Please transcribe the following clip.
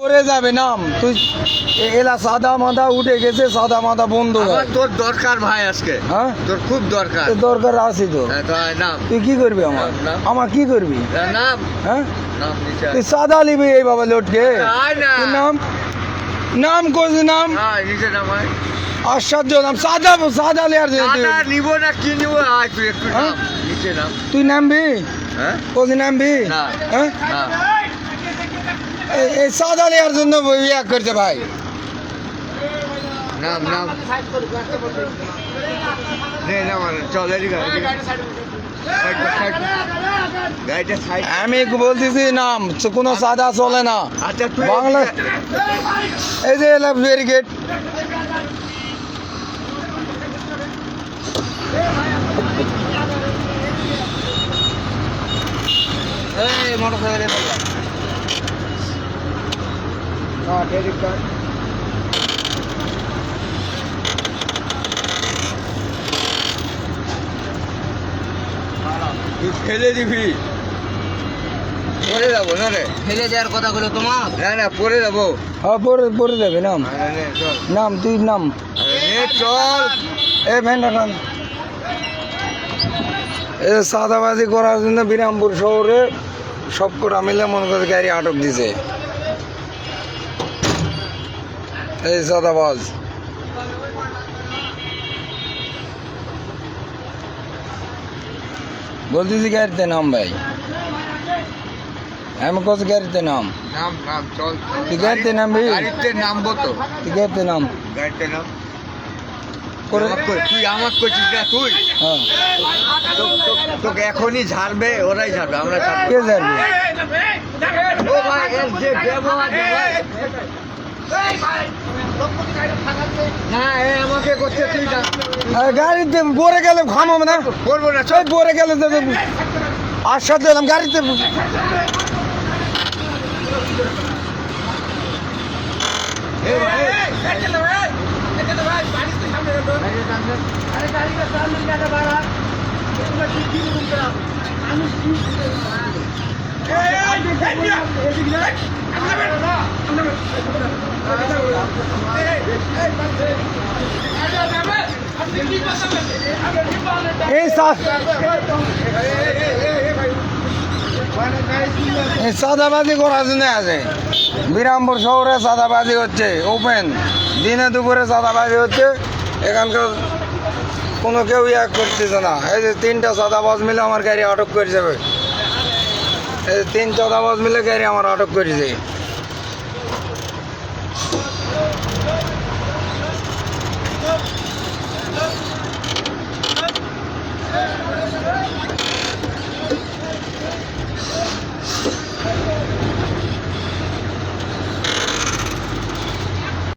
করে যাবে নাম তুই এলা সাদা মাদা উঠে গেছে সাদা মাদা বন্ধ আমার তোর দরকার ভাই আজকে, হ্যাঁ তোর খুব দরকার। তোর দরকার আছে তো হ্যাঁ, তো আয়, নাম তুই কি করবি আমার নাম। আমার কি করবি নাম হ্যাঁ নাম নিচে আয়। তুই সাদা লিবি এই বাবা লোটকে আয় না। তুই নাম নাম কোন নাম আয়, নিচে নাম আয়। আশ্চর্য নাম সাদা সাদা লেয়ার দাদা নিবো না কি নিবো, আয় তুই একটু হ্যাঁ? নাম, নিচে নাম। তুই নামবি হ্যাঁ কোন নামবি না। হ্যাঁ না এই সাদা লেয়ার জন্য ইয়া করছে ভাই নাম নাম নে নাম আর চল এদিকে আয়, এদিকে। গাড়িটা সাইড। আমি বলতেছি নাম কোনো সাদা চলে না আচ্ছা তুই বাংলা এই যে ব্যারিকেড এই মোটরসাইকেলে ক্রেডিট কার্ড। তুই ফেলে দিবি, পরে যাবো না রে, ফেলে দেওয়ার কথাগুলো তোমার না না পরে যাবো। হ্যাঁ পরে পরে যাবে নাম নে, চল নাম তুই নাম নে, চল। এ ভেন্ডা নাম এ সাদাবাজি করার জন্য বিরামপুর শহরে সব কটা মিলে মনে করে গাড়ি আটক দিছে এই সাদাবাজ বলতেছি গাড়িতে নাম ভাই আমি কত গাড়িতে নাম নাম নাম চল চল। তুই গাড়িতে নামবি? গাড়িতে নামবো তো, তুই গাড়িতে নাম গাড়িতে নাম। করে তুই আমার করছিস না তুই, হ্যাঁ তোকে এখনই ঝাড়বে, ওরাই ঝাড়বে, আমরা ঝাড়বো। কে যাবি ও ভাই এর যে ব্যবহার যে ভাই। না এ আমাকে করছে, তুই না গাড়িতে পরে গেলে খামাবো না করবো না, চল চল। পরে গেলে তো আর সাথে এলাম গাড়িতে এ ভাই, এই সাদাবাজি করার জন্য আছে বিরামপুর শহরে সাদাবাজি হচ্ছে ওপেন দিনে দুপুরে সাদাবাজি হচ্ছে এখানকার কোনো কেউ ইয়া করতেছে না এই যে তিনটা সাদাবাজ মিলে আমার গাড়ি আটক করে যাবে এই তিন সাদাবাজ মিলে গাড়ি আমার আটক করেছে